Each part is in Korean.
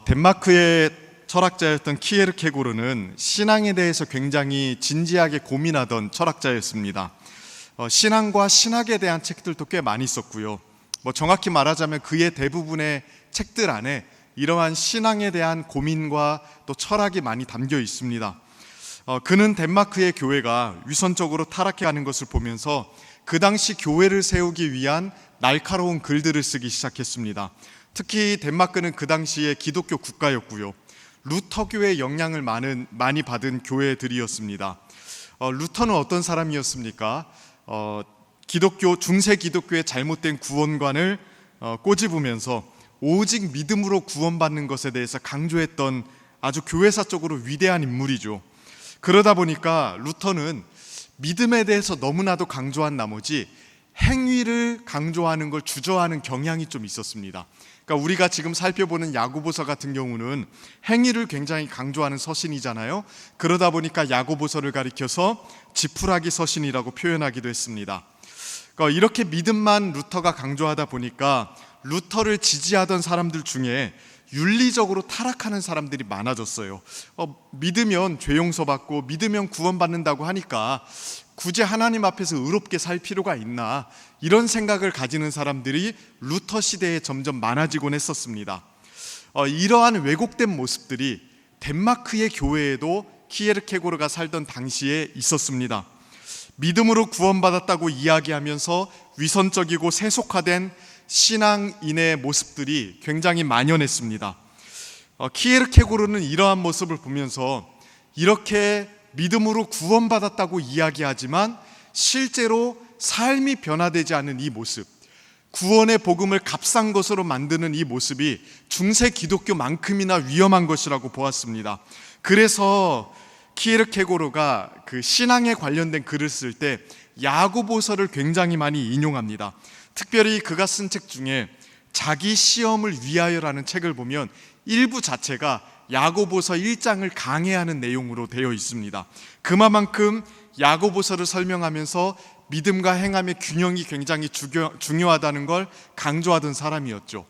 덴마크의 철학자였던 키에르케고르는 신앙에 대해서 굉장히 진지하게 고민하던 철학자였습니다. 신앙과 신학에 대한 책들도 꽤 많이 썼고요. 정확히 말하자면 그의 대부분의 책들 안에 이러한 신앙에 대한 고민과 또 철학이 많이 담겨 있습니다. 그는 덴마크의 교회가 위선적으로 타락해가는 것을 보면서 그 당시 교회를 세우기 위한 날카로운 글들을 쓰기 시작했습니다. 특히 덴마크는 그 당시에 기독교 국가였고요. 루터교의 영향을 많이 받은 교회들이었습니다. 루터는 어떤 사람이었습니까? 중세 기독교의 잘못된 구원관을 꼬집으면서 오직 믿음으로 구원받는 것에 대해서 강조했던 아주 교회사적으로 위대한 인물이죠. 그러다 보니까 루터는 믿음에 대해서 너무나도 강조한 나머지 행위를 강조하는 걸 주저하는 경향이 좀 있었습니다. 그러니까 우리가 지금 살펴보는 야고보서 같은 경우는 행위를 굉장히 강조하는 서신이잖아요. 그러다 보니까 야고보서를 가리켜서 지푸라기 서신이라고 표현하기도 했습니다. 그러니까 이렇게 믿음만 루터가 강조하다 보니까 루터를 지지하던 사람들 중에 윤리적으로 타락하는 사람들이 많아졌어요. 믿으면 죄 용서받고 믿으면 구원받는다고 하니까 굳이 하나님 앞에서 의롭게 살 필요가 있나, 이런 생각을 가지는 사람들이 루터 시대에 점점 많아지곤 했었습니다. 이러한 왜곡된 모습들이 덴마크의 교회에도 키에르케고르가 살던 당시에 있었습니다. 믿음으로 구원받았다고 이야기하면서 위선적이고 세속화된 신앙인의 모습들이 굉장히 만연했습니다. 키에르케고르는 이러한 모습을 보면서 이렇게 믿음으로 구원받았다고 이야기하지만 실제로 삶이 변화되지 않는 이 모습, 구원의 복음을 값싼 것으로 만드는 이 모습이 중세 기독교만큼이나 위험한 것이라고 보았습니다. 그래서 키에르케고르가 그 신앙에 관련된 글을 쓸 때 야고보서를 굉장히 많이 인용합니다. 특별히 그가 쓴 책 중에 자기 시험을 위하여라는 책을 보면 일부 자체가 야고보서 1장을 강해하는 내용으로 되어 있습니다. 그만큼 야고보서를 설명하면서 믿음과 행함의 균형이 굉장히 중요하다는 걸 강조하던 사람이었죠.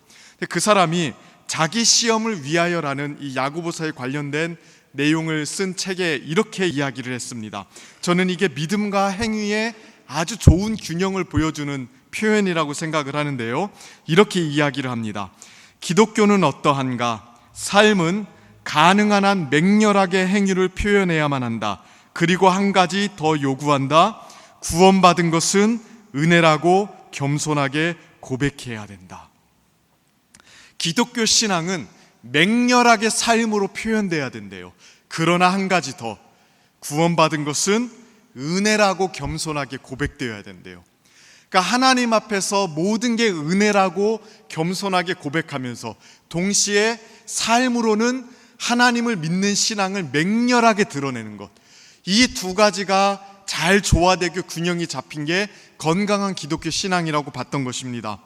그 사람이 자기 시험을 위하여라는 이 야고보서에 관련된 내용을 쓴 책에 이렇게 이야기를 했습니다. 저는 이게 믿음과 행위의 아주 좋은 균형을 보여주는 표현이라고 생각을 하는데요. 이렇게 이야기를 합니다. 기독교는 어떠한가? 삶은 가능한 한 맹렬하게 행위를 표현해야만 한다. 그리고 한 가지 더 요구한다. 구원받은 것은 은혜라고 겸손하게 고백해야 된다. 기독교 신앙은 맹렬하게 삶으로 표현돼야 된대요. 그러나 한 가지 더, 구원받은 것은 은혜라고 겸손하게 고백되어야 된대요. 그러니까 하나님 앞에서 모든 게 은혜라고 겸손하게 고백하면서 동시에 삶으로는 하나님을 믿는 신앙을 맹렬하게 드러내는 것, 이 두 가지가 잘 조화되고 균형이 잡힌 게 건강한 기독교 신앙이라고 봤던 것입니다.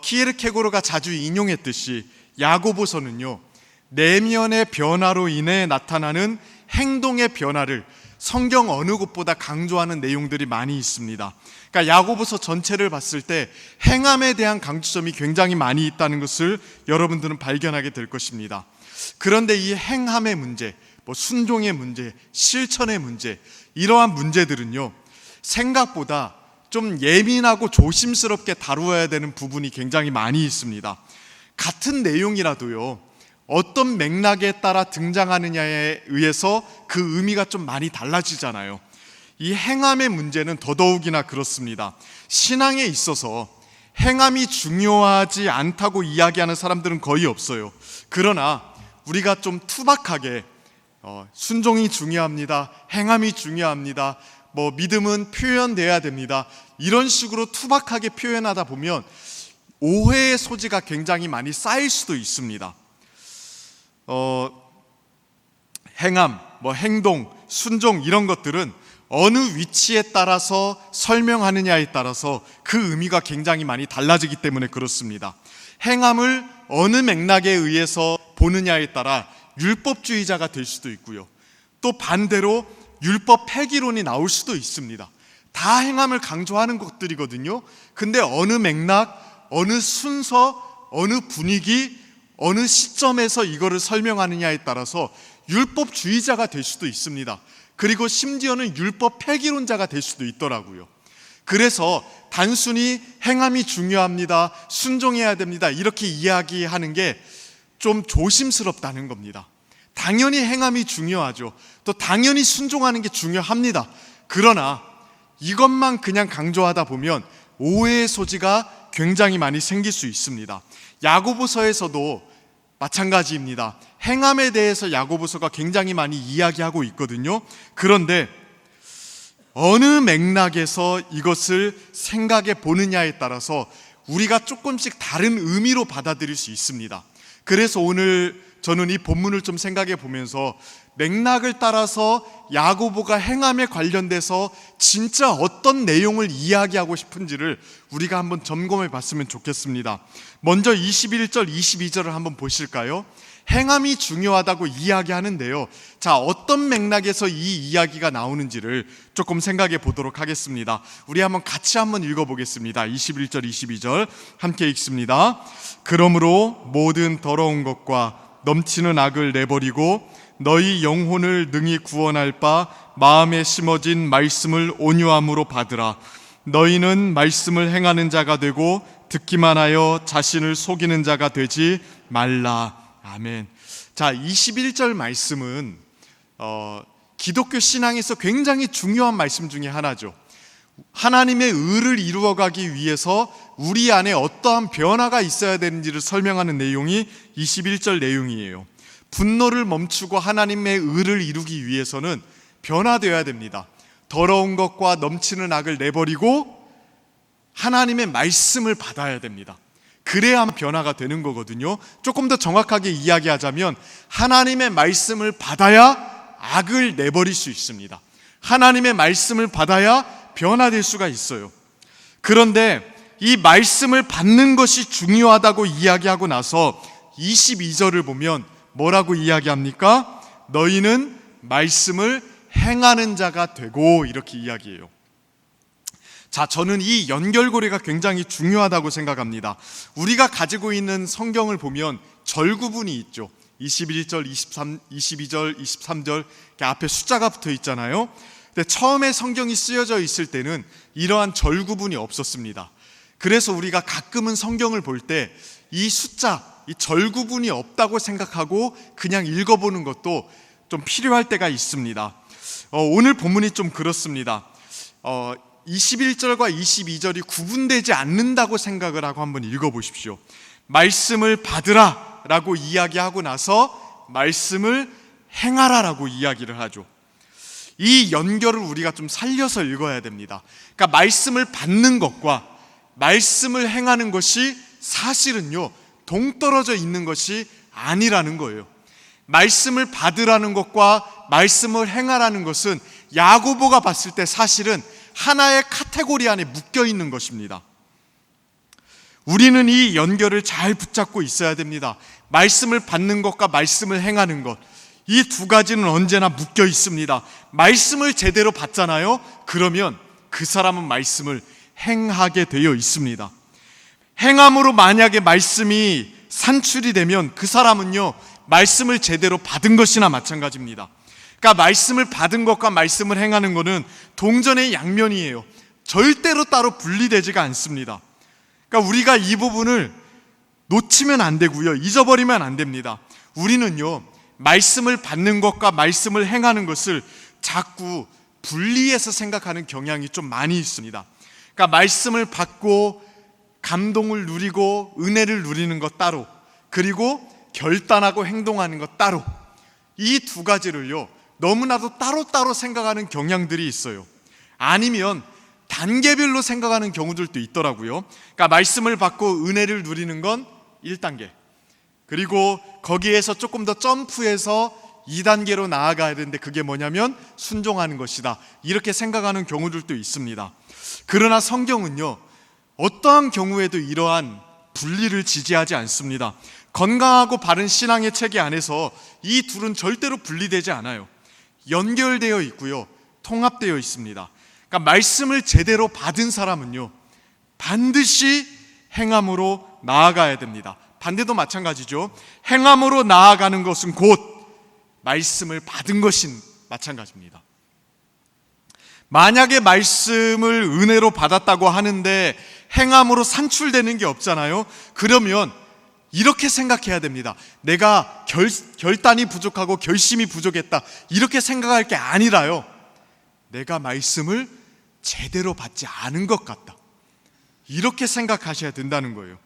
키에르케고르가 자주 인용했듯이 야고보서는요, 내면의 변화로 인해 나타나는 행동의 변화를 성경 어느 곳보다 강조하는 내용들이 많이 있습니다. 그러니까 야고보서 전체를 봤을 때 행함에 대한 강조점이 굉장히 많이 있다는 것을 여러분들은 발견하게 될 것입니다. 그런데 이 행함의 문제, 순종의 문제, 실천의 문제, 이러한 문제들은요, 생각보다 좀 예민하고 조심스럽게 다루어야 되는 부분이 굉장히 많이 있습니다. 같은 내용이라도요, 어떤 맥락에 따라 등장하느냐에 의해서 그 의미가 좀 많이 달라지잖아요. 이 행함의 문제는 더더욱이나 그렇습니다. 신앙에 있어서 행함이 중요하지 않다고 이야기하는 사람들은 거의 없어요. 그러나 우리가 좀 투박하게 순종이 중요합니다, 행함이 중요합니다, 믿음은 표현돼야 됩니다, 이런 식으로 투박하게 표현하다 보면 오해의 소지가 굉장히 많이 쌓일 수도 있습니다. 행함, 행동, 순종, 이런 것들은 어느 위치에 따라서 설명하느냐에 따라서 그 의미가 굉장히 많이 달라지기 때문에 그렇습니다. 행함을 어느 맥락에 의해서 보느냐에 따라 율법주의자가 될 수도 있고요, 또 반대로 율법 폐기론이 나올 수도 있습니다. 다 행함을 강조하는 것들이거든요. 근데 어느 맥락, 어느 순서, 어느 분위기, 어느 시점에서 이거를 설명하느냐에 따라서 율법주의자가 될 수도 있습니다. 그리고 심지어는 율법 폐기론자가 될 수도 있더라고요. 그래서 단순히 행함이 중요합니다, 순종해야 됩니다, 이렇게 이야기하는 게 좀 조심스럽다는 겁니다. 당연히 행함이 중요하죠. 또 당연히 순종하는 게 중요합니다. 그러나 이것만 그냥 강조하다 보면 오해의 소지가 굉장히 많이 생길 수 있습니다. 야고보서에서도 마찬가지입니다. 행함에 대해서 야고보서가 굉장히 많이 이야기하고 있거든요. 그런데 어느 맥락에서 이것을 생각해 보느냐에 따라서 우리가 조금씩 다른 의미로 받아들일 수 있습니다. 그래서 오늘 저는 이 본문을 좀 생각해 보면서 맥락을 따라서 야고보가 행함에 관련돼서 진짜 어떤 내용을 이야기하고 싶은지를 우리가 한번 점검해 봤으면 좋겠습니다. 먼저 21절, 22절을 한번 보실까요? 행함이 중요하다고 이야기하는데요. 자, 어떤 맥락에서 이 이야기가 나오는지를 조금 생각해 보도록 하겠습니다. 우리 한번 같이 한번 읽어보겠습니다. 21절, 22절 함께 읽습니다. 그러므로 모든 더러운 것과 넘치는 악을 내버리고 너희 영혼을 능히 구원할 바 마음에 심어진 말씀을 온유함으로 받으라. 너희는 말씀을 행하는 자가 되고 듣기만 하여 자신을 속이는 자가 되지 말라. 아멘. 자, 21절 말씀은 기독교 신앙에서 굉장히 중요한 말씀 중에 하나죠. 하나님의 의를 이루어가기 위해서 우리 안에 어떠한 변화가 있어야 되는지를 설명하는 내용이 21절 내용이에요. 분노를 멈추고 하나님의 의를 이루기 위해서는 변화되어야 됩니다. 더러운 것과 넘치는 악을 내버리고 하나님의 말씀을 받아야 됩니다. 그래야 변화가 되는 거거든요. 조금 더 정확하게 이야기하자면 하나님의 말씀을 받아야 악을 내버릴 수 있습니다. 하나님의 말씀을 받아야 변화될 수가 있어요. 그런데 이 말씀을 받는 것이 중요하다고 이야기하고 나서 22절을 보면 뭐라고 이야기합니까? 너희는 말씀을 행하는 자가 되고, 이렇게 이야기해요. 자, 저는 이 연결고리가 굉장히 중요하다고 생각합니다. 우리가 가지고 있는 성경을 보면 절구분이 있죠. 21절, 22절, 23절 이렇게 앞에 숫자가 붙어 있잖아요. 근데 처음에 성경이 쓰여져 있을 때는 이러한 절구분이 없었습니다. 그래서 우리가 가끔은 성경을 볼 때 이 숫자, 이 절구분이 없다고 생각하고 그냥 읽어보는 것도 좀 필요할 때가 있습니다. 오늘 본문이 좀 그렇습니다. 21절과 22절이 구분되지 않는다고 생각을 하고 한번 읽어보십시오. 말씀을 받으라 라고 이야기하고 나서 말씀을 행하라 라고 이야기를 하죠. 이 연결을 우리가 좀 살려서 읽어야 됩니다. 그러니까 말씀을 받는 것과 말씀을 행하는 것이 사실은요 동떨어져 있는 것이 아니라는 거예요. 말씀을 받으라는 것과 말씀을 행하라는 것은 야고보가 봤을 때 사실은 하나의 카테고리 안에 묶여 있는 것입니다. 우리는 이 연결을 잘 붙잡고 있어야 됩니다. 말씀을 받는 것과 말씀을 행하는 것, 이 두 가지는 언제나 묶여 있습니다. 말씀을 제대로 받잖아요. 그러면 그 사람은 말씀을 행하게 되어 있습니다. 행함으로 만약에 말씀이 산출이 되면 그 사람은요 말씀을 제대로 받은 것이나 마찬가지입니다. 그러니까 말씀을 받은 것과 말씀을 행하는 것은 동전의 양면이에요. 절대로 따로 분리되지가 않습니다. 그러니까 우리가 이 부분을 놓치면 안 되고요, 잊어버리면 안 됩니다. 우리는요 말씀을 받는 것과 말씀을 행하는 것을 자꾸 분리해서 생각하는 경향이 좀 많이 있습니다. 그러니까 말씀을 받고 감동을 누리고 은혜를 누리는 것 따로, 그리고 결단하고 행동하는 것 따로, 이 두 가지를요 너무나도 따로따로 생각하는 경향들이 있어요. 아니면 단계별로 생각하는 경우들도 있더라고요. 그러니까 말씀을 받고 은혜를 누리는 건 1단계, 그리고 거기에서 조금 더 점프해서 2단계로 나아가야 되는데 그게 뭐냐면 순종하는 것이다, 이렇게 생각하는 경우들도 있습니다. 그러나 성경은요 어떠한 경우에도 이러한 분리를 지지하지 않습니다. 건강하고 바른 신앙의 체계 안에서 이 둘은 절대로 분리되지 않아요. 연결되어 있고요 통합되어 있습니다. 그러니까 말씀을 제대로 받은 사람은요 반드시 행함으로 나아가야 됩니다. 반대도 마찬가지죠. 행함으로 나아가는 것은 곧 말씀을 받은 것인 마찬가지입니다. 만약에 말씀을 은혜로 받았다고 하는데 행함으로 산출되는 게 없잖아요. 그러면 이렇게 생각해야 됩니다. 내가 결단이 부족하고 결심이 부족했다, 이렇게 생각할 게 아니라요, 내가 말씀을 제대로 받지 않은 것 같다, 이렇게 생각하셔야 된다는 거예요.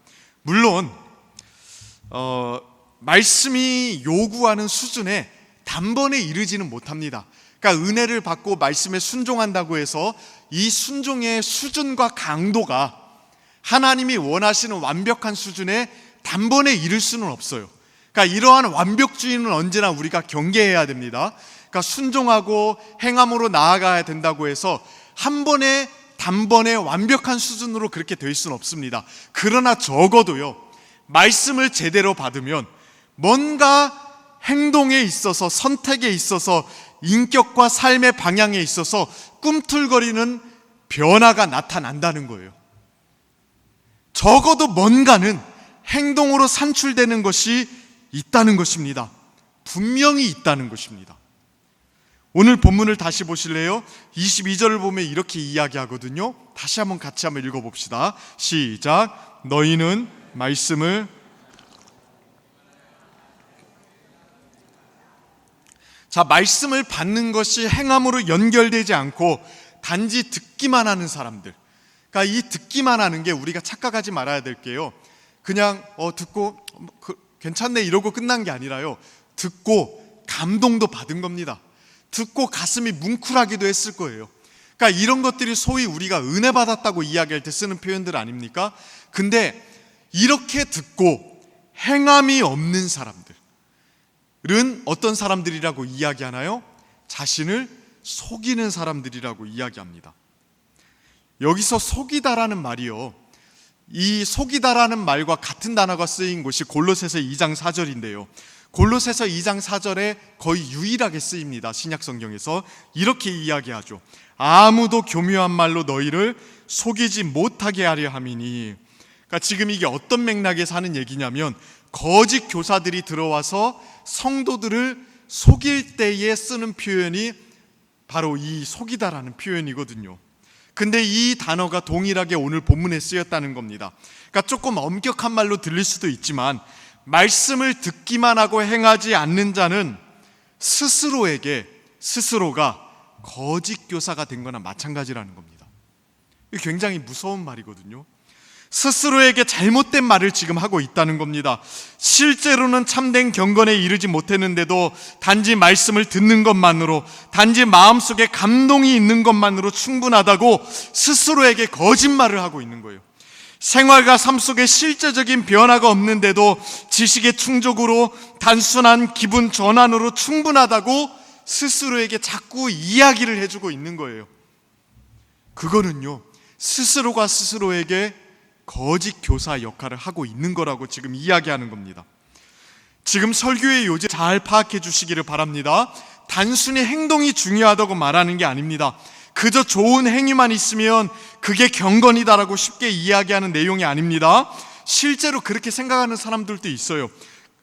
물론 말씀이 요구하는 수준에 단번에 이르지는 못합니다. 그러니까 은혜를 받고 말씀에 순종한다고 해서 이 순종의 수준과 강도가 하나님이 원하시는 완벽한 수준에 단번에 이를 수는 없어요. 그러니까 이러한 완벽주의는 언제나 우리가 경계해야 됩니다. 그러니까 순종하고 행함으로 나아가야 된다고 해서 한 번에 단번에 완벽한 수준으로 그렇게 될 수는 없습니다. 그러나 적어도요, 말씀을 제대로 받으면 뭔가 행동에 있어서, 선택에 있어서, 인격과 삶의 방향에 있어서 꿈틀거리는 변화가 나타난다는 거예요. 적어도 뭔가는 행동으로 산출되는 것이 있다는 것입니다. 분명히 있다는 것입니다. 오늘 본문을 다시 보실래요? 22절을 보면 이렇게 이야기하거든요. 다시 한번 같이 한번 읽어봅시다. 시작. 너희는 말씀을, 자, 말씀을 받는 것이 행함으로 연결되지 않고 단지 듣기만 하는 사람들, 그러니까 이 듣기만 하는 게 우리가 착각하지 말아야 될 게요, 그냥 듣고 괜찮네 이러고 끝난 게 아니라요, 듣고 감동도 받은 겁니다. 듣고 가슴이 뭉클하기도 했을 거예요. 그러니까 이런 것들이 소위 우리가 은혜 받았다고 이야기할 때 쓰는 표현들 아닙니까? 근데 이렇게 듣고 행함이 없는 사람들은 어떤 사람들이라고 이야기하나요? 자신을 속이는 사람들이라고 이야기합니다. 여기서 속이다라는 말이요, 이 속이다라는 말과 같은 단어가 쓰인 곳이 골로새서 2장 4절인데요 골로새서 2장 4절에 거의 유일하게 쓰입니다. 신약 성경에서 이렇게 이야기하죠. 아무도 교묘한 말로 너희를 속이지 못하게 하려 함이니. 그러니까 지금 이게 어떤 맥락에서 하는 얘기냐면, 거짓 교사들이 들어와서 성도들을 속일 때에 쓰는 표현이 바로 이 속이다라는 표현이거든요. 근데 이 단어가 동일하게 오늘 본문에 쓰였다는 겁니다. 그러니까 조금 엄격한 말로 들릴 수도 있지만, 말씀을 듣기만 하고 행하지 않는 자는 스스로가 거짓 교사가 된 거나 마찬가지라는 겁니다. 이게 굉장히 무서운 말이거든요. 스스로에게 잘못된 말을 지금 하고 있다는 겁니다. 실제로는 참된 경건에 이르지 못했는데도 단지 말씀을 듣는 것만으로, 단지 마음속에 감동이 있는 것만으로 충분하다고 스스로에게 거짓말을 하고 있는 거예요. 생활과 삶 속에 실제적인 변화가 없는데도 지식의 충족으로, 단순한 기분 전환으로 충분하다고 스스로에게 자꾸 이야기를 해주고 있는 거예요. 그거는요, 스스로가 스스로에게 거짓 교사 역할을 하고 있는 거라고 지금 이야기하는 겁니다. 지금 설교의 요지 잘 파악해 주시기를 바랍니다. 단순히 행동이 중요하다고 말하는 게 아닙니다. 그저 좋은 행위만 있으면 그게 경건이다라고 쉽게 이야기하는 내용이 아닙니다. 실제로 그렇게 생각하는 사람들도 있어요.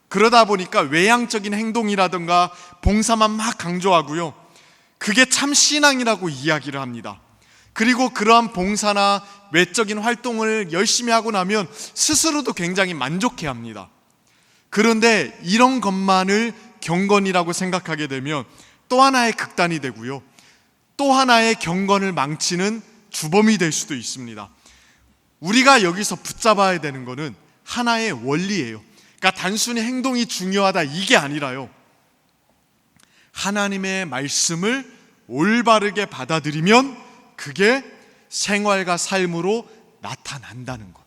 그러다 보니까 외향적인 행동이라든가 봉사만 막 강조하고요, 그게 참 신앙이라고 이야기를 합니다. 그리고 그러한 봉사나 외적인 활동을 열심히 하고 나면 스스로도 굉장히 만족해합니다. 그런데 이런 것만을 경건이라고 생각하게 되면 또 하나의 극단이 되고요, 또 하나의 경건을 망치는 주범이 될 수도 있습니다. 우리가 여기서 붙잡아야 되는 것은 하나의 원리예요. 그러니까 단순히 행동이 중요하다 이게 아니라요, 하나님의 말씀을 올바르게 받아들이면 그게 생활과 삶으로 나타난다는 것,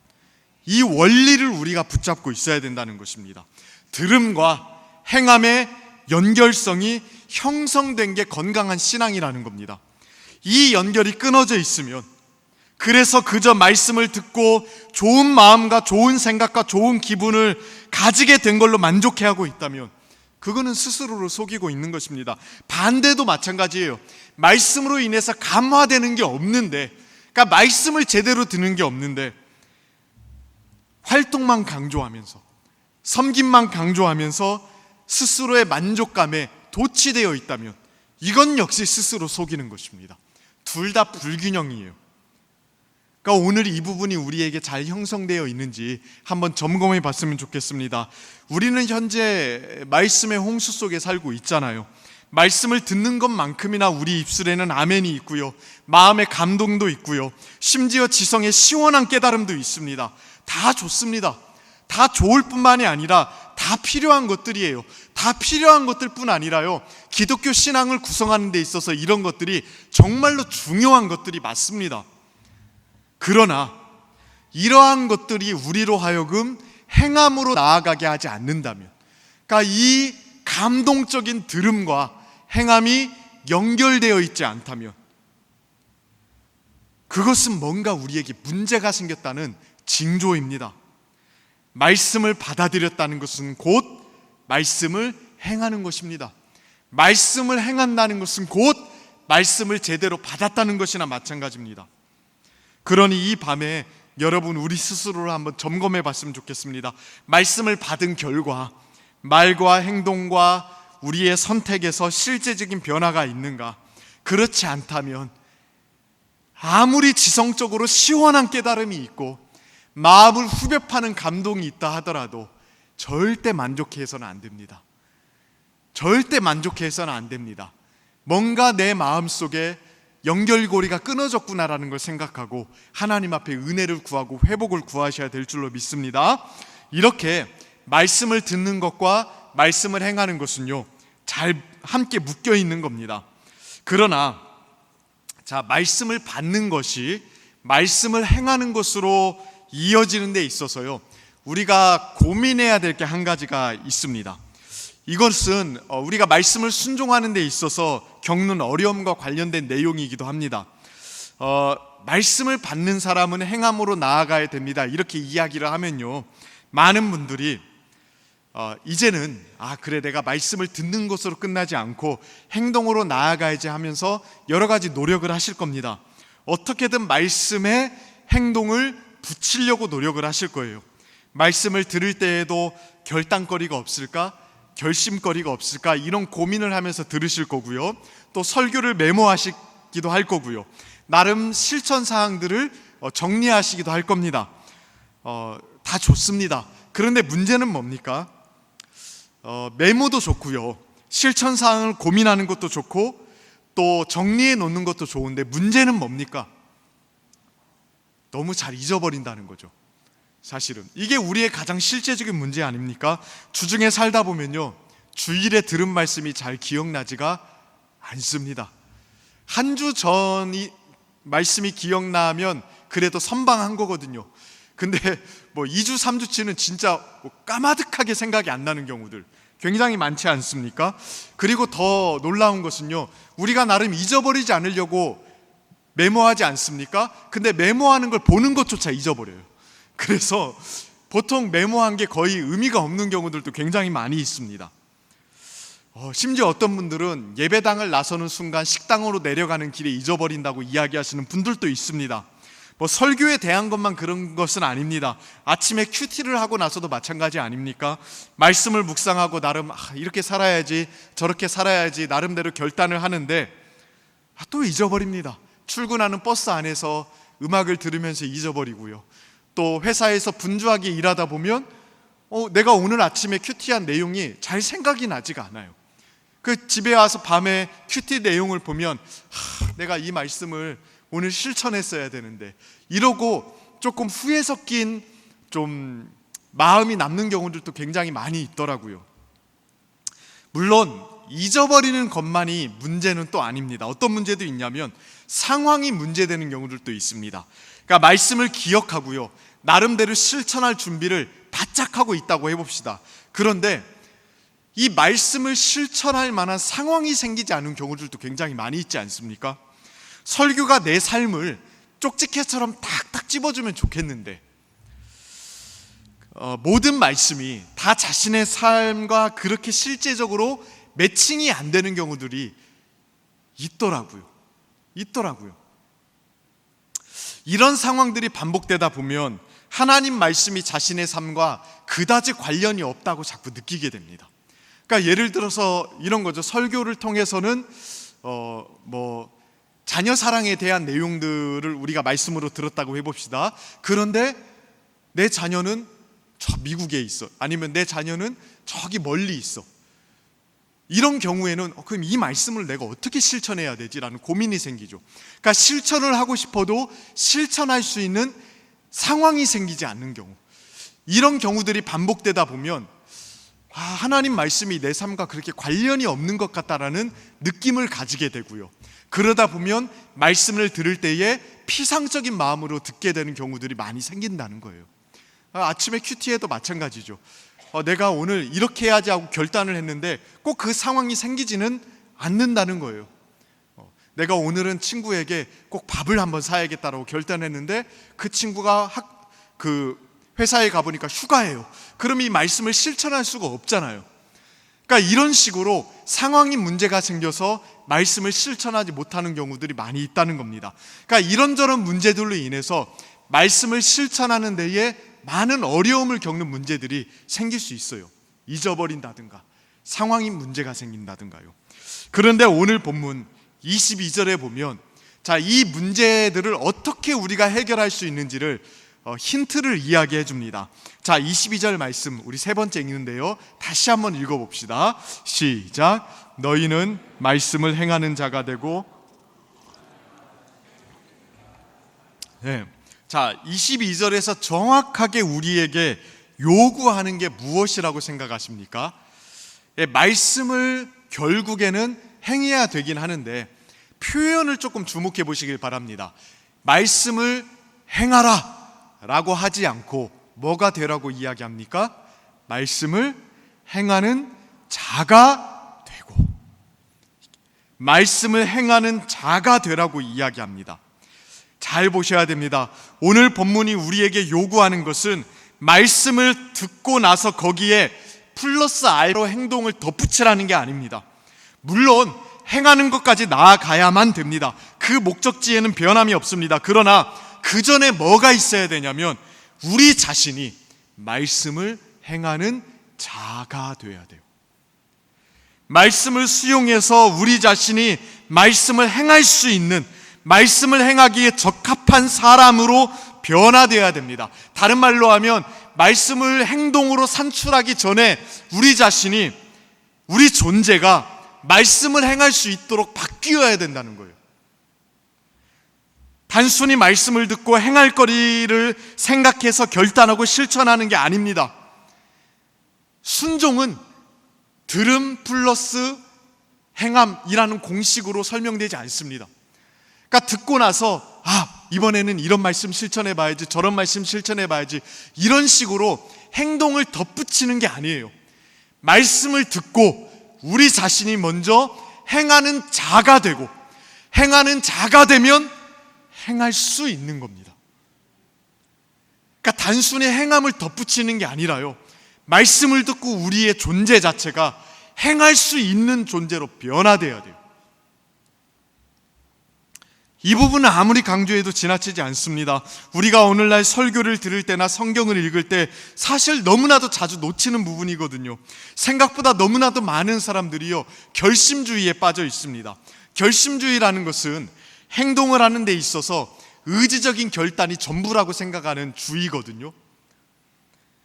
이 원리를 우리가 붙잡고 있어야 된다는 것입니다. 들음과 행함의 연결성이 형성된 게 건강한 신앙이라는 겁니다. 이 연결이 끊어져 있으면, 그래서 그저 말씀을 듣고 좋은 마음과 좋은 생각과 좋은 기분을 가지게 된 걸로 만족해하고 있다면 그거는 스스로를 속이고 있는 것입니다. 반대도 마찬가지예요. 말씀으로 인해서 감화되는 게 없는데, 그러니까 말씀을 제대로 듣는 게 없는데 활동만 강조하면서, 섬김만 강조하면서 스스로의 만족감에 도취되어 있다면 이건 역시 스스로 속이는 것입니다. 둘 다 불균형이에요. 그러니까 오늘 이 부분이 우리에게 잘 형성되어 있는지 한번 점검해 봤으면 좋겠습니다. 우리는 현재 말씀의 홍수 속에 살고 있잖아요. 말씀을 듣는 것만큼이나 우리 입술에는 아멘이 있고요, 마음의 감동도 있고요, 심지어 지성의 시원한 깨달음도 있습니다. 다 좋습니다. 다 좋을 뿐만이 아니라 다 필요한 것들이에요. 다 필요한 것들뿐 아니라요, 기독교 신앙을 구성하는 데 있어서 이런 것들이 정말로 중요한 것들이 맞습니다. 그러나 이러한 것들이 우리로 하여금 행함으로 나아가게 하지 않는다면, 그러니까 이 감동적인 들음과 행함이 연결되어 있지 않다면 그것은 뭔가 우리에게 문제가 생겼다는 징조입니다. 말씀을 받아들였다는 것은 곧 말씀을 행하는 것입니다. 말씀을 행한다는 것은 곧 말씀을 제대로 받았다는 것이나 마찬가지입니다. 그러니 이 밤에 여러분 우리 스스로를 한번 점검해 봤으면 좋겠습니다. 말씀을 받은 결과 말과 행동과 우리의 선택에서 실제적인 변화가 있는가? 그렇지 않다면 아무리 지성적으로 시원한 깨달음이 있고 마음을 후벼 파는 감동이 있다 하더라도 절대 만족해서는 안 됩니다. 절대 만족해서는 안 됩니다. 뭔가 내 마음속에 연결고리가 끊어졌구나라는 걸 생각하고 하나님 앞에 은혜를 구하고 회복을 구하셔야 될 줄로 믿습니다. 이렇게 말씀을 듣는 것과 말씀을 행하는 것은요, 잘 함께 묶여 있는 겁니다. 그러나 말씀을 받는 것이 말씀을 행하는 것으로 이어지는 데 있어서요, 우리가 고민해야 될 게 한 가지가 있습니다. 이것은 우리가 말씀을 순종하는 데 있어서 겪는 어려움과 관련된 내용이기도 합니다. 말씀을 받는 사람은 행함으로 나아가야 됩니다, 이렇게 이야기를 하면요, 많은 분들이 이제는 그래, 내가 말씀을 듣는 것으로 끝나지 않고 행동으로 나아가야지 하면서 여러 가지 노력을 하실 겁니다. 어떻게든 말씀에 행동을 붙이려고 노력을 하실 거예요. 말씀을 들을 때에도 결단거리가 없을까? 결심거리가 없을까? 이런 고민을 하면서 들으실 거고요, 또 설교를 메모하시기도 할 거고요, 나름 실천사항들을 정리하시기도 할 겁니다. 다 좋습니다. 그런데 문제는 뭡니까? 메모도 좋고요, 실천사항을 고민하는 것도 좋고 또 정리해 놓는 것도 좋은데 문제는 뭡니까? 너무 잘 잊어버린다는 거죠. 사실은 이게 우리의 가장 실제적인 문제 아닙니까? 주중에 살다 보면요, 주일에 들은 말씀이 잘 기억나지가 않습니다. 한 주 전이 말씀이 기억나면 그래도 선방한 거거든요. 근데 2주 3주치는 진짜 까마득하게 생각이 안 나는 경우들 굉장히 많지 않습니까? 그리고 더 놀라운 것은요, 우리가 나름 잊어버리지 않으려고 메모하지 않습니까? 근데 메모하는 걸 보는 것조차 잊어버려요. 그래서 보통 메모한 게 거의 의미가 없는 경우들도 굉장히 많이 있습니다. 심지어 어떤 분들은 예배당을 나서는 순간 식당으로 내려가는 길에 잊어버린다고 이야기하시는 분들도 있습니다. 설교에 대한 것만 그런 것은 아닙니다. 아침에 큐티를 하고 나서도 마찬가지 아닙니까? 말씀을 묵상하고 나름 이렇게 살아야지 저렇게 살아야지 나름대로 결단을 하는데 또 잊어버립니다. 출근하는 버스 안에서 음악을 들으면서 잊어버리고요, 또 회사에서 분주하게 일하다 보면 내가 오늘 아침에 큐티한 내용이 잘 생각이 나지가 않아요. 그 집에 와서 밤에 큐티 내용을 보면 내가 이 말씀을 오늘 실천했어야 되는데 이러고 조금 후회 섞인 좀 마음이 남는 경우들도 굉장히 많이 있더라고요. 물론 잊어버리는 것만이 문제는 또 아닙니다. 어떤 문제도 있냐면 상황이 문제되는 경우들도 있습니다. 그러니까 말씀을 기억하고요, 나름대로 실천할 준비를 바짝 하고 있다고 해봅시다. 그런데 이 말씀을 실천할 만한 상황이 생기지 않은 경우들도 굉장히 많이 있지 않습니까? 설교가 내 삶을 쪽지게처럼 탁탁 집어주면 좋겠는데 모든 말씀이 다 자신의 삶과 그렇게 실제적으로 매칭이 안 되는 경우들이 있더라고요. 이런 상황들이 반복되다 보면 하나님 말씀이 자신의 삶과 그다지 관련이 없다고 자꾸 느끼게 됩니다. 그러니까 예를 들어서 이런 거죠. 설교를 통해서는 자녀 사랑에 대한 내용들을 우리가 말씀으로 들었다고 해봅시다. 그런데 내 자녀는 저 미국에 있어, 아니면 내 자녀는 저기 멀리 있어. 이런 경우에는 그럼 이 말씀을 내가 어떻게 실천해야 되지라는 고민이 생기죠. 그러니까 실천을 하고 싶어도 실천할 수 있는 상황이 생기지 않는 경우, 이런 경우들이 반복되다 보면 하나님 말씀이 내 삶과 그렇게 관련이 없는 것 같다라는 느낌을 가지게 되고요. 그러다 보면 말씀을 들을 때에 피상적인 마음으로 듣게 되는 경우들이 많이 생긴다는 거예요. 아침에 큐티에도 마찬가지죠. 내가 오늘 이렇게 해야지 하고 결단을 했는데 꼭 그 상황이 생기지는 않는다는 거예요. 내가 오늘은 친구에게 꼭 밥을 한번 사야겠다라고 결단했는데 그 친구가 회사에 가보니까 휴가예요. 그럼 이 말씀을 실천할 수가 없잖아요. 그러니까 이런 식으로 상황이 문제가 생겨서 말씀을 실천하지 못하는 경우들이 많이 있다는 겁니다. 그러니까 이런저런 문제들로 인해서 말씀을 실천하는 데에 많은 어려움을 겪는 문제들이 생길 수 있어요. 잊어버린다든가 상황이 문제가 생긴다든가요. 그런데 오늘 본문 22절에 보면 이 문제들을 어떻게 우리가 해결할 수 있는지를 힌트를 이야기해 줍니다. 22절 말씀 우리 세 번째 읽는데요, 다시 한번 읽어봅시다. 시작. 너희는 말씀을 행하는 자가 되고. 22절에서 정확하게 우리에게 요구하는 게 무엇이라고 생각하십니까? 말씀을 결국에는 행해야 되긴 하는데 표현을 조금 주목해 보시길 바랍니다. 말씀을 행하라 라고 하지 않고 뭐가 되라고 이야기합니까? 말씀을 행하는 자가 되고, 말씀을 행하는 자가 되라고 이야기합니다. 잘 보셔야 됩니다. 오늘 본문이 우리에게 요구하는 것은 말씀을 듣고 나서 거기에 플러스 R로 행동을 덧붙이라는 게 아닙니다. 물론 행하는 것까지 나아가야만 됩니다. 그 목적지에는 변함이 없습니다. 그러나 그 전에 뭐가 있어야 되냐면 우리 자신이 말씀을 행하는 자가 되어야 돼요. 말씀을 수용해서 우리 자신이 말씀을 행할 수 있는, 말씀을 행하기에 적합한 사람으로 변화되어야 됩니다. 다른 말로 하면 말씀을 행동으로 산출하기 전에 우리 자신이, 우리 존재가 말씀을 행할 수 있도록 바뀌어야 된다는 거예요. 단순히 말씀을 듣고 행할 거리를 생각해서 결단하고 실천하는 게 아닙니다. 순종은 들음 플러스 행함이라는 공식으로 설명되지 않습니다. 그러니까 듣고 나서 이번에는 이런 말씀 실천해 봐야지, 저런 말씀 실천해 봐야지, 이런 식으로 행동을 덧붙이는 게 아니에요. 말씀을 듣고 우리 자신이 먼저 행하는 자가 되고, 행하는 자가 되면 행할 수 있는 겁니다. 그러니까 단순히 행함을 덧붙이는 게 아니라요, 말씀을 듣고 우리의 존재 자체가 행할 수 있는 존재로 변화되어야 돼요. 이 부분은 아무리 강조해도 지나치지 않습니다. 우리가 오늘날 설교를 들을 때나 성경을 읽을 때 사실 너무나도 자주 놓치는 부분이거든요. 생각보다 너무나도 많은 사람들이요, 결심주의에 빠져 있습니다. 결심주의라는 것은 행동을 하는 데 있어서 의지적인 결단이 전부라고 생각하는 주의거든요.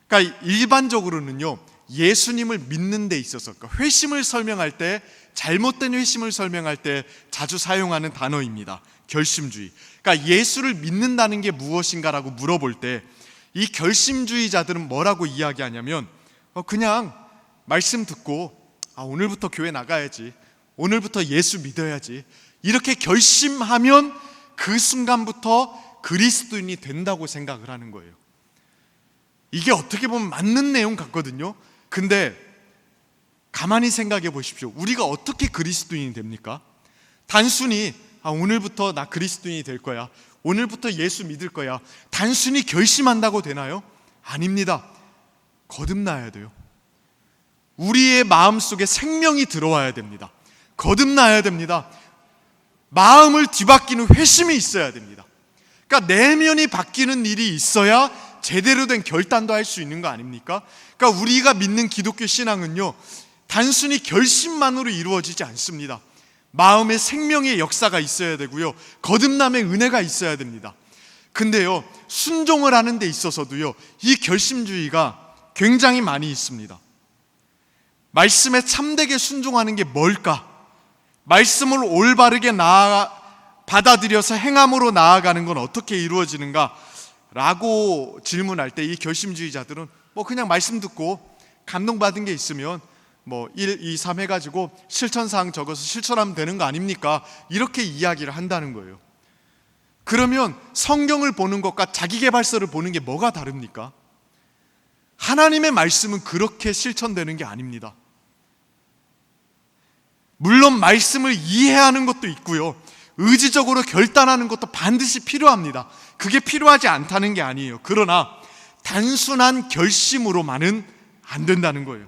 그러니까 일반적으로는요, 예수님을 믿는 데 있어서, 그러니까 회심을 설명할 때, 잘못된 회심을 설명할 때 자주 사용하는 단어입니다. 결심주의. 그러니까 예수를 믿는다는 게 무엇인가라고 물어볼 때 이 결심주의자들은 뭐라고 이야기하냐면 그냥 말씀 듣고 오늘부터 교회 나가야지, 오늘부터 예수 믿어야지, 이렇게 결심하면 그 순간부터 그리스도인이 된다고 생각을 하는 거예요. 이게 어떻게 보면 맞는 내용 같거든요. 근데 가만히 생각해 보십시오. 우리가 어떻게 그리스도인이 됩니까? 단순히 오늘부터 나 그리스도인이 될 거야, 오늘부터 예수 믿을 거야, 단순히 결심한다고 되나요? 아닙니다. 거듭나야 돼요. 우리의 마음속에 생명이 들어와야 됩니다. 거듭나야 됩니다. 마음을 뒤바뀌는 회심이 있어야 됩니다. 그러니까 내면이 바뀌는 일이 있어야 제대로 된 결단도 할 수 있는 거 아닙니까? 그러니까 우리가 믿는 기독교 신앙은요, 단순히 결심만으로 이루어지지 않습니다. 마음의 생명의 역사가 있어야 되고요, 거듭남의 은혜가 있어야 됩니다. 근데요, 순종을 하는 데 있어서도요, 이 결심주의가 굉장히 많이 있습니다. 말씀에 참되게 순종하는 게 뭘까? 말씀을 올바르게 받아들여서 행함으로 나아가는 건 어떻게 이루어지는가? 라고 질문할 때 이 결심주의자들은 그냥 말씀 듣고 감동받은 게 있으면 1, 2, 3 해가지고 실천사항 적어서 실천하면 되는 거 아닙니까? 이렇게 이야기를 한다는 거예요. 그러면 성경을 보는 것과 자기계발서를 보는 게 뭐가 다릅니까? 하나님의 말씀은 그렇게 실천되는 게 아닙니다. 물론 말씀을 이해하는 것도 있고요, 의지적으로 결단하는 것도 반드시 필요합니다. 그게 필요하지 않다는 게 아니에요. 그러나 단순한 결심으로만은 안 된다는 거예요.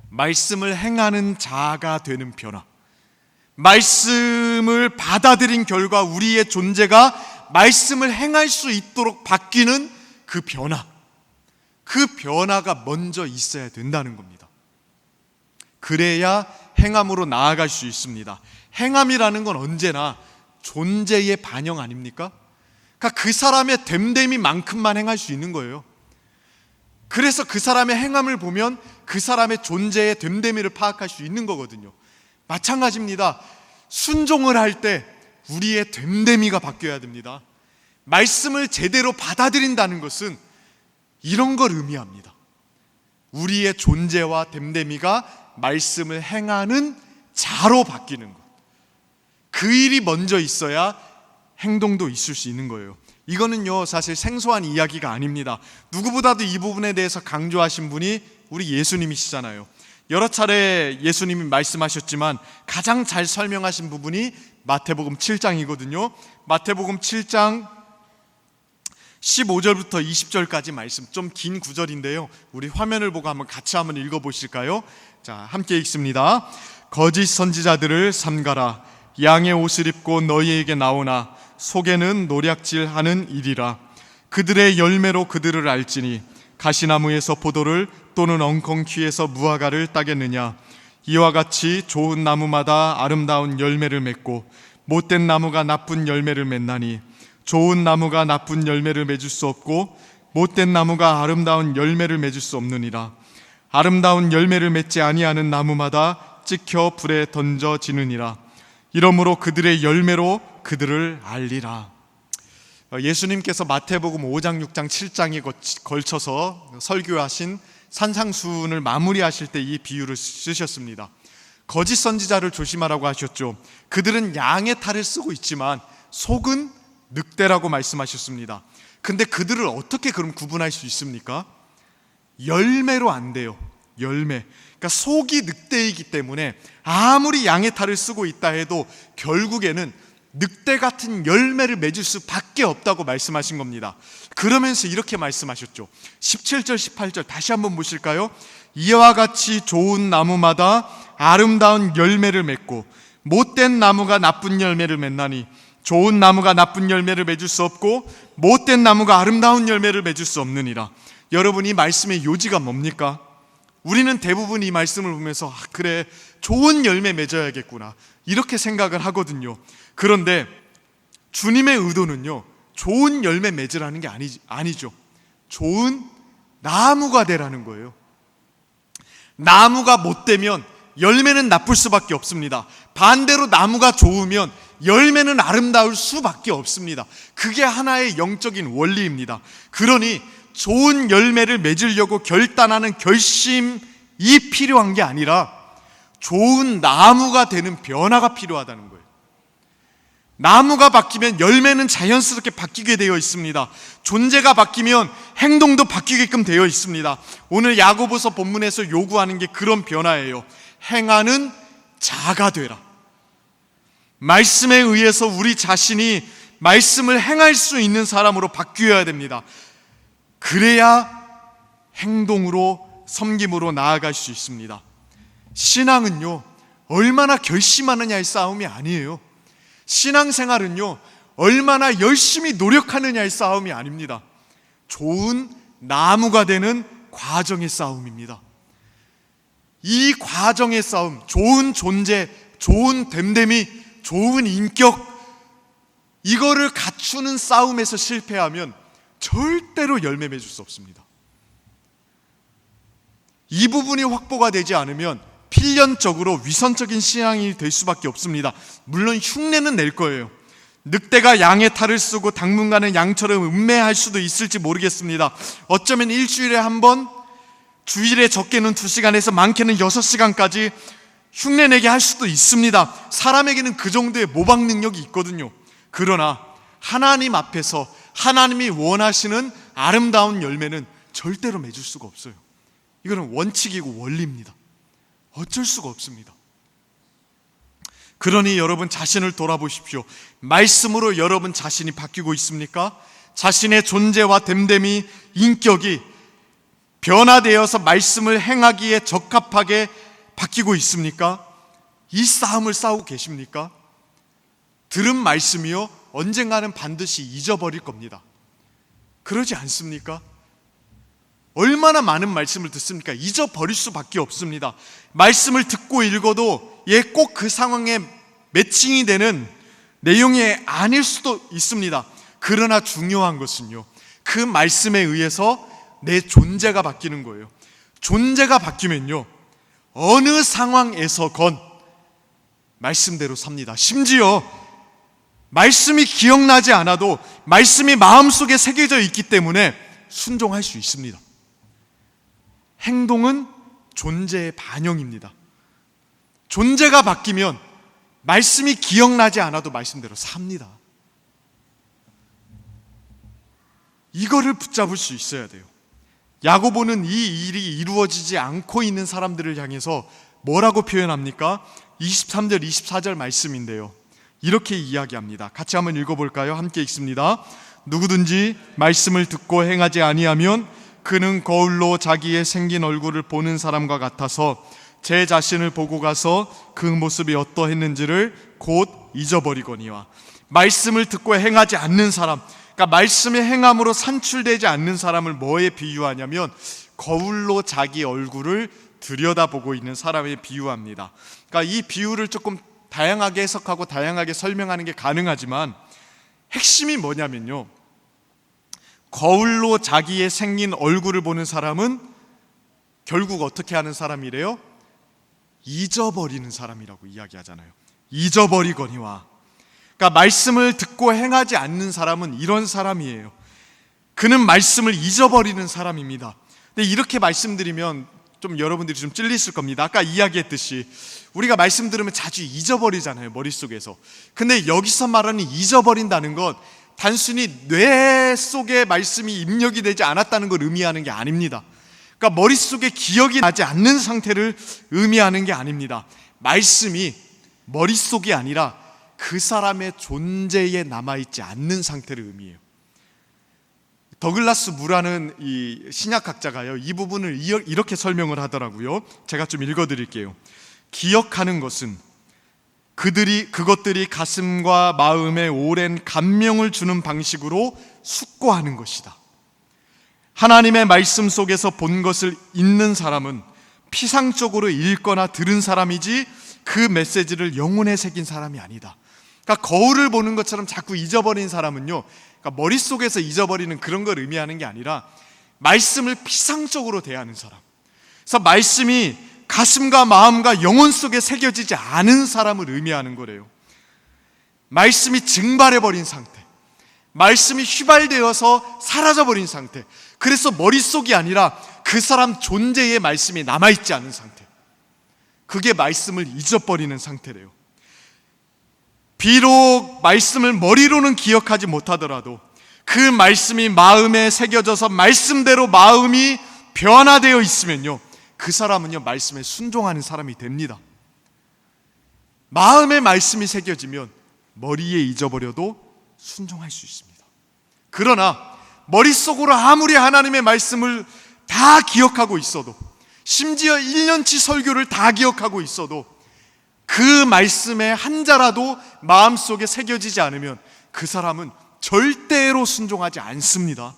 말씀을 행하는 자가 되는 변화, 말씀을 받아들인 결과 우리의 존재가 말씀을 행할 수 있도록 바뀌는 그 변화가 먼저 있어야 된다는 겁니다. 그래야 행함으로 나아갈 수 있습니다. 행함이라는 건 언제나 존재의 반영 아닙니까? 그러니까 그 사람의 됨됨이만큼만 행할 수 있는 거예요. 그래서 그 사람의 행함을 보면 그 사람의 존재의 됨됨이를 파악할 수 있는 거거든요. 마찬가지입니다. 순종을 할 때 우리의 됨됨이가 바뀌어야 됩니다. 말씀을 제대로 받아들인다는 것은 이런 걸 의미합니다. 우리의 존재와 됨됨이가 말씀을 행하는 자로 바뀌는 것. 그 일이 먼저 있어야 행동도 있을 수 있는 거예요. 이거는요, 사실 생소한 이야기가 아닙니다. 누구보다도 이 부분에 대해서 강조하신 분이 우리 예수님이시잖아요. 여러 차례 예수님이 말씀하셨지만 가장 잘 설명하신 부분이 마태복음 7장이거든요. 마태복음 7장 15절부터 20절까지 말씀, 좀 긴 구절인데요, 우리 화면을 보고 같이 한번 읽어보실까요? 자, 함께 읽습니다. 거짓 선지자들을 삼가라. 양의 옷을 입고 너희에게 나오나 속에는 노략질하는 일이라. 그들의 열매로 그들을 알지니 가시나무에서 포도를 또는 엉겅퀴에서 무화과를 따겠느냐. 이와 같이 좋은 나무마다 아름다운 열매를 맺고 못된 나무가 나쁜 열매를 맺나니 좋은 나무가 나쁜 열매를 맺을 수 없고 못된 나무가 아름다운 열매를 맺을 수 없느니라. 아름다운 열매를 맺지 아니하는 나무마다 찍혀 불에 던져지느니라. 이러므로 그들의 열매로 그들을 알리라. 예수님께서 마태복음 5장, 6장, 7장에 걸쳐서 설교하신 산상수훈을 마무리하실 때 이 비유를 쓰셨습니다. 거짓 선지자를 조심하라고 하셨죠. 그들은 양의 탈을 쓰고 있지만 속은 늑대라고 말씀하셨습니다. 근데 그들을 어떻게 그럼 구분할 수 있습니까? 열매로 안 돼요. 열매. 그러니까 속이 늑대이기 때문에 아무리 양의 탈을 쓰고 있다 해도 결국에는 늑대 같은 열매를 맺을 수밖에 없다고 말씀하신 겁니다. 그러면서 이렇게 말씀하셨죠. 17절 18절 다시 한번 보실까요? 이와 같이 좋은 나무마다 아름다운 열매를 맺고 못된 나무가 나쁜 열매를 맺나니 좋은 나무가 나쁜 열매를 맺을 수 없고 못된 나무가 아름다운 열매를 맺을 수 없느니라. 여러분, 이 말씀의 요지가 뭡니까? 우리는 대부분 이 말씀을 보면서 그래, 좋은 열매 맺어야겠구나, 이렇게 생각을 하거든요. 그런데 주님의 의도는요, 좋은 열매 맺으라는 게 아니죠. 좋은 나무가 되라는 거예요. 나무가 못되면 열매는 나쁠 수밖에 없습니다. 반대로 나무가 좋으면 열매는 아름다울 수밖에 없습니다. 그게 하나의 영적인 원리입니다. 그러니 좋은 열매를 맺으려고 결단하는 결심이 필요한 게 아니라 좋은 나무가 되는 변화가 필요하다는 거예요. 나무가 바뀌면 열매는 자연스럽게 바뀌게 되어 있습니다. 존재가 바뀌면 행동도 바뀌게끔 되어 있습니다. 오늘 야고보서 본문에서 요구하는 게 그런 변화예요. 행하는 자가 되라. 말씀에 의해서 우리 자신이 말씀을 행할 수 있는 사람으로 바뀌어야 됩니다. 그래야 행동으로, 섬김으로 나아갈 수 있습니다. 신앙은요, 얼마나 결심하느냐의 싸움이 아니에요. 신앙생활은요, 얼마나 열심히 노력하느냐의 싸움이 아닙니다. 좋은 나무가 되는 과정의 싸움입니다. 이 과정의 싸움, 좋은 존재, 좋은 됨됨이, 좋은 인격, 이거를 갖추는 싸움에서 실패하면 절대로 열매 맺을 수 없습니다. 이 부분이 확보가 되지 않으면 필연적으로 위선적인 신앙이 될 수밖에 없습니다. 물론 흉내는 낼 거예요. 늑대가 양의 탈을 쓰고 당분간은 양처럼 음매할 수도 있을지 모르겠습니다. 어쩌면 일주일에 한 번, 주일에 적게는 2시간에서 많게는 6시간까지 흉내내게 할 수도 있습니다. 사람에게는 그 정도의 모방 능력이 있거든요. 그러나 하나님 앞에서 하나님이 원하시는 아름다운 열매는 절대로 맺을 수가 없어요. 이거는 원칙이고 원리입니다. 어쩔 수가 없습니다. 그러니 여러분 자신을 돌아보십시오. 말씀으로 여러분 자신이 바뀌고 있습니까? 자신의 존재와 됨됨이, 인격이 변화되어서 말씀을 행하기에 적합하게 바뀌고 있습니까? 이 싸움을 싸우고 계십니까? 들은 말씀이요, 언젠가는 반드시 잊어버릴 겁니다. 그러지 않습니까? 얼마나 많은 말씀을 듣습니까? 잊어버릴 수밖에 없습니다. 말씀을 듣고 읽어도 꼭 그 상황에 매칭이 되는 내용이 아닐 수도 있습니다. 그러나 중요한 것은요, 그 말씀에 의해서 내 존재가 바뀌는 거예요. 존재가 바뀌면요, 어느 상황에서건 말씀대로 삽니다. 심지어 말씀이 기억나지 않아도 말씀이 마음속에 새겨져 있기 때문에 순종할 수 있습니다. 행동은 존재의 반영입니다. 존재가 바뀌면 말씀이 기억나지 않아도 말씀대로 삽니다. 이거를 붙잡을 수 있어야 돼요. 야고보는 이 일이 이루어지지 않고 있는 사람들을 향해서 뭐라고 표현합니까? 23절, 24절 말씀인데요, 이렇게 이야기합니다. 같이 한번 읽어볼까요? 함께 읽습니다. 누구든지 말씀을 듣고 행하지 아니하면 그는 거울로 자기의 생긴 얼굴을 보는 사람과 같아서 제 자신을 보고 가서 그 모습이 어떠했는지를 곧 잊어버리거니와. 말씀을 듣고 행하지 않는 사람, 그러니까 말씀의 행함으로 산출되지 않는 사람을 뭐에 비유하냐면 거울로 자기 얼굴을 들여다보고 있는 사람에 비유합니다. 그러니까 이 비유를 조금 다양하게 해석하고 다양하게 설명하는 게 가능하지만 핵심이 뭐냐면요, 거울로 자기의 생긴 얼굴을 보는 사람은 결국 어떻게 하는 사람이래요? 잊어버리는 사람이라고 이야기하잖아요. 잊어버리거니와. 그러니까 말씀을 듣고 행하지 않는 사람은 이런 사람이에요. 그는 말씀을 잊어버리는 사람입니다. 근데 이렇게 말씀드리면 좀 여러분들이 좀 찔리실 겁니다. 아까 이야기했듯이 우리가 말씀 들으면 자주 잊어버리잖아요, 머릿속에서. 근데 여기서 말하는 잊어버린다는 건 단순히 뇌 속에 말씀이 입력이 되지 않았다는 걸 의미하는 게 아닙니다. 그러니까 머릿속에 기억이 나지 않는 상태를 의미하는 게 아닙니다. 말씀이 머릿속이 아니라 그 사람의 존재에 남아있지 않는 상태를 의미해요. 더글라스 무라는 이 신약학자가요, 이 부분을 이렇게 설명을 하더라고요. 제가 좀 읽어드릴게요. 기억하는 것은 그것들이 가슴과 마음에 오랜 감명을 주는 방식으로 숙고하는 것이다. 하나님의 말씀 속에서 본 것을 잊는 사람은 피상적으로 읽거나 들은 사람이지 그 메시지를 영혼에 새긴 사람이 아니다. 그러니까 거울을 보는 것처럼 자꾸 잊어버린 사람은요, 그러니까 머릿속에서 잊어버리는 그런 걸 의미하는 게 아니라 말씀을 피상적으로 대하는 사람. 그래서 말씀이 가슴과 마음과 영혼 속에 새겨지지 않은 사람을 의미하는 거래요. 말씀이 증발해버린 상태, 말씀이 휘발되어서 사라져버린 상태. 그래서 머릿속이 아니라 그 사람 존재의 말씀이 남아있지 않은 상태, 그게 말씀을 잊어버리는 상태래요. 비록 말씀을 머리로는 기억하지 못하더라도 그 말씀이 마음에 새겨져서 말씀대로 마음이 변화되어 있으면요, 그 사람은요 말씀에 순종하는 사람이 됩니다. 마음에 말씀이 새겨지면 머리에 잊어버려도 순종할 수 있습니다. 그러나 머릿속으로 아무리 하나님의 말씀을 다 기억하고 있어도, 심지어 1년치 설교를 다 기억하고 있어도 그 말씀의 한자라도 마음속에 새겨지지 않으면 그 사람은 절대로 순종하지 않습니다.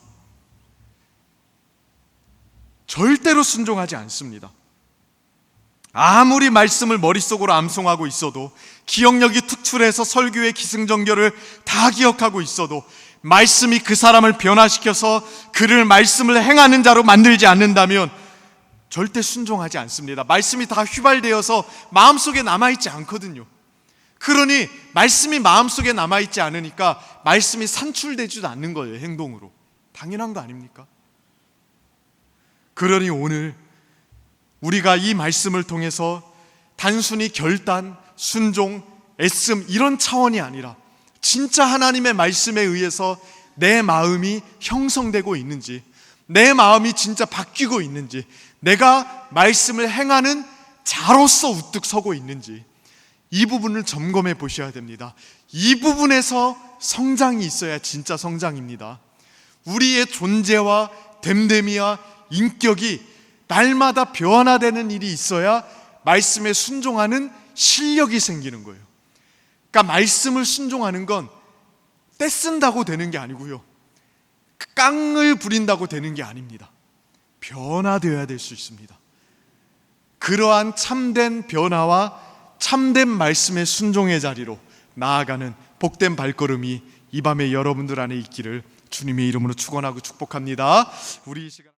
절대로 순종하지 않습니다. 아무리 말씀을 머릿속으로 암송하고 있어도, 기억력이 특출해서 설교의 기승전결을 다 기억하고 있어도, 말씀이 그 사람을 변화시켜서 그를 말씀을 행하는 자로 만들지 않는다면 절대 순종하지 않습니다. 말씀이 다 휘발되어서 마음속에 남아있지 않거든요. 그러니 말씀이 마음속에 남아있지 않으니까 말씀이 산출되지도 않는 거예요. 행동으로. 당연한 거 아닙니까? 그러니 오늘 우리가 이 말씀을 통해서 단순히 결단, 순종, 애씀 이런 차원이 아니라 진짜 하나님의 말씀에 의해서 내 마음이 형성되고 있는지, 내 마음이 진짜 바뀌고 있는지, 내가 말씀을 행하는 자로서 우뚝 서고 있는지, 이 부분을 점검해 보셔야 됩니다. 이 부분에서 성장이 있어야 진짜 성장입니다. 우리의 존재와 됨됨이와 인격이 날마다 변화되는 일이 있어야 말씀에 순종하는 실력이 생기는 거예요. 그러니까 말씀을 순종하는 건 떼쓴다고 되는 게 아니고요, 깡을 부린다고 되는 게 아닙니다. 변화되어야 될 수 있습니다. 그러한 참된 변화와 참된 말씀의 순종의 자리로 나아가는 복된 발걸음이 이 밤에 여러분들 안에 있기를 주님의 이름으로 축원하고 축복합니다. 우리 이 시간